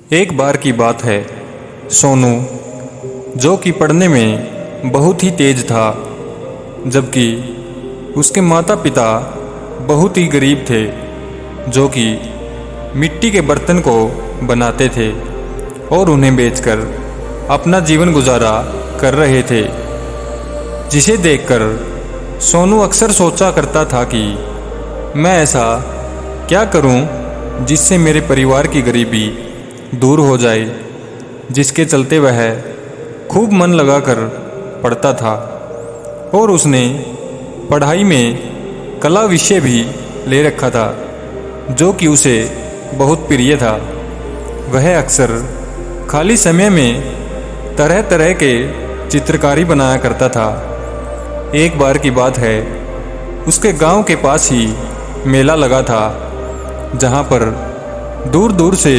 एक बार की बात है। सोनू, जो कि पढ़ने में बहुत ही तेज था, जबकि उसके माता पिता बहुत ही गरीब थे, जो कि मिट्टी के बर्तन को बनाते थे और उन्हें बेचकर अपना जीवन गुजारा कर रहे थे। जिसे देखकर सोनू अक्सर सोचा करता था कि मैं ऐसा क्या करूं जिससे मेरे परिवार की गरीबी दूर हो जाए, जिसके चलते वह खूब मन लगाकर पढ़ता था और उसने पढ़ाई में कला विषय भी ले रखा था, जो कि उसे बहुत प्रिय था। वह अक्सर खाली समय में तरह तरह के चित्रकारी बनाया करता था। एक बार की बात है, उसके गांव के पास ही मेला लगा था, जहां पर दूर दूर से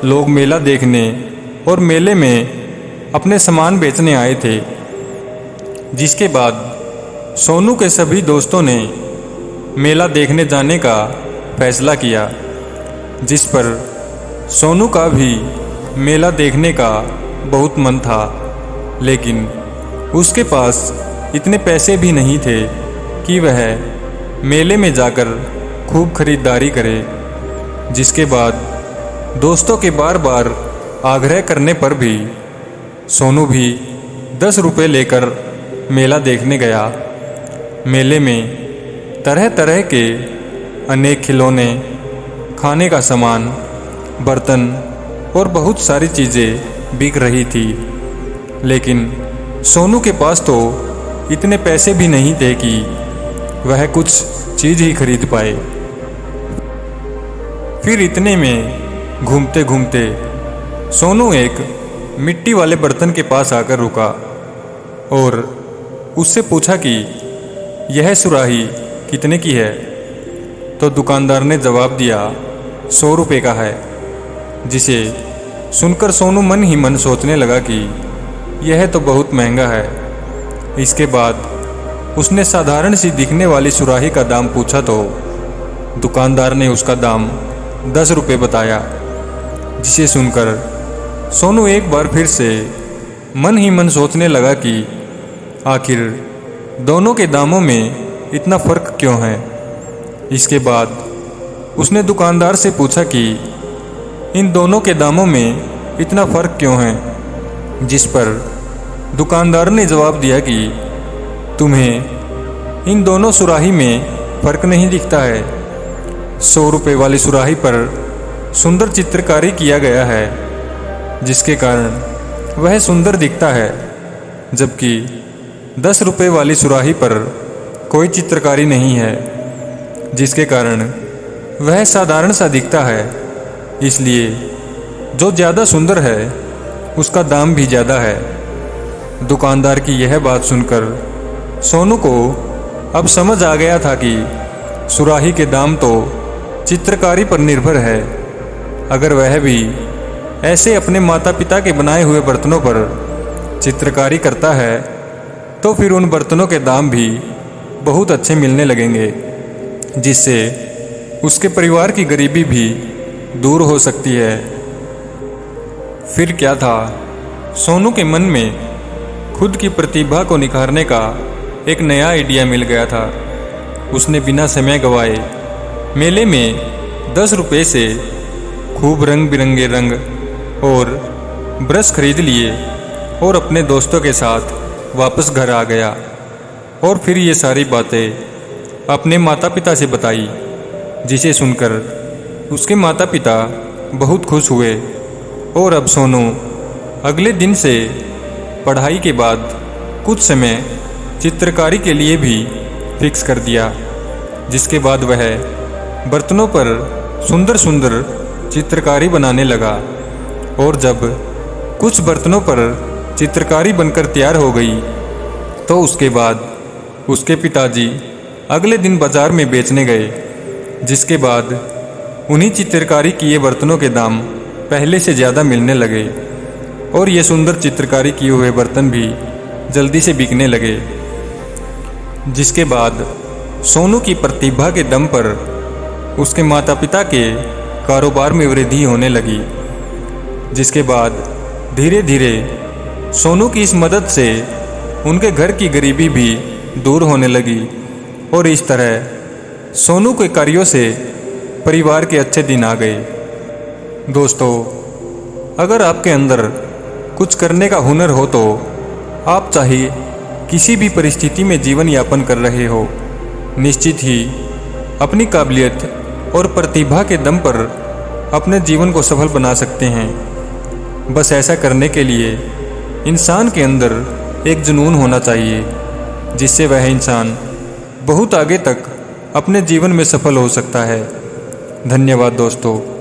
लोग मेला देखने और मेले में अपने सामान बेचने आए थे। जिसके बाद सोनू के सभी दोस्तों ने मेला देखने जाने का फैसला किया, जिस पर सोनू का भी मेला देखने का बहुत मन था, लेकिन उसके पास इतने पैसे भी नहीं थे कि वह मेले में जाकर खूब खरीदारी करे। जिसके बाद दोस्तों के बार बार आग्रह करने पर भी सोनू भी 10 रुपये लेकर मेला देखने गया। मेले में तरह तरह के अनेक खिलौने, खाने का सामान, बर्तन और बहुत सारी चीज़ें बिक रही थी, लेकिन सोनू के पास तो इतने पैसे भी नहीं थे कि वह कुछ चीज़ ही खरीद पाए। फिर इतने में घूमते घूमते सोनू एक मिट्टी वाले बर्तन के पास आकर रुका और उससे पूछा कि यह सुराही कितने की है। तो दुकानदार ने जवाब दिया 100 रुपये का है। जिसे सुनकर सोनू मन ही मन सोचने लगा कि यह तो बहुत महंगा है। इसके बाद उसने साधारण सी दिखने वाली सुराही का दाम पूछा तो दुकानदार ने उसका दाम 10 रुपये बताया। जिसे सुनकर सोनू एक बार फिर से मन ही मन सोचने लगा कि आखिर दोनों के दामों में इतना फ़र्क क्यों है। इसके बाद उसने दुकानदार से पूछा कि इन दोनों के दामों में इतना फ़र्क क्यों है। जिस पर दुकानदार ने जवाब दिया कि तुम्हें इन दोनों सुराही में फ़र्क नहीं दिखता है। 100 रुपये वाली सुराही पर सुंदर चित्रकारी किया गया है, जिसके कारण वह सुंदर दिखता है, जबकि 10 रुपये वाली सुराही पर कोई चित्रकारी नहीं है, जिसके कारण वह साधारण सा दिखता है। इसलिए जो ज़्यादा सुंदर है उसका दाम भी ज़्यादा है। दुकानदार की यह बात सुनकर सोनू को अब समझ आ गया था कि सुराही के दाम तो चित्रकारी पर निर्भर है। अगर वह भी ऐसे अपने माता पिता के बनाए हुए बर्तनों पर चित्रकारी करता है तो फिर उन बर्तनों के दाम भी बहुत अच्छे मिलने लगेंगे, जिससे उसके परिवार की गरीबी भी दूर हो सकती है। फिर क्या था, सोनू के मन में खुद की प्रतिभा को निखारने का एक नया आइडिया मिल गया था। उसने बिना समय गवाए मेले में 10 रुपये से खूब रंग बिरंगे रंग और ब्रश खरीद लिए और अपने दोस्तों के साथ वापस घर आ गया और फिर ये सारी बातें अपने माता पिता से बताई। जिसे सुनकर उसके माता पिता बहुत खुश हुए और अब सोनू अगले दिन से पढ़ाई के बाद कुछ समय चित्रकारी के लिए भी फिक्स कर दिया। जिसके बाद वह बर्तनों पर सुंदर सुंदर चित्रकारी बनाने लगा और जब कुछ बर्तनों पर चित्रकारी बनकर तैयार हो गई तो उसके बाद उसके पिताजी अगले दिन बाज़ार में बेचने गए। जिसके बाद उन्हीं चित्रकारी किए बर्तनों के दाम पहले से ज़्यादा मिलने लगे और ये सुंदर चित्रकारी किए हुए बर्तन भी जल्दी से बिकने लगे। जिसके बाद सोनू की प्रतिभा के दम पर उसके माता पिता के कारोबार में वृद्धि होने लगी जिसके बाद धीरे धीरे सोनू की इस मदद से उनके घर की गरीबी भी दूर होने लगी और इस तरह सोनू के कार्यों से परिवार के अच्छे दिन आ गए। दोस्तों, अगर आपके अंदर कुछ करने का हुनर हो तो आप चाहे किसी भी परिस्थिति में जीवन यापन कर रहे हो, निश्चित ही अपनी काबिलियत और प्रतिभा के दम पर अपने जीवन को सफल बना सकते हैं। बस ऐसा करने के लिए इंसान के अंदर एक जुनून होना चाहिए, जिससे वह इंसान बहुत आगे तक अपने जीवन में सफल हो सकता है। धन्यवाद दोस्तों।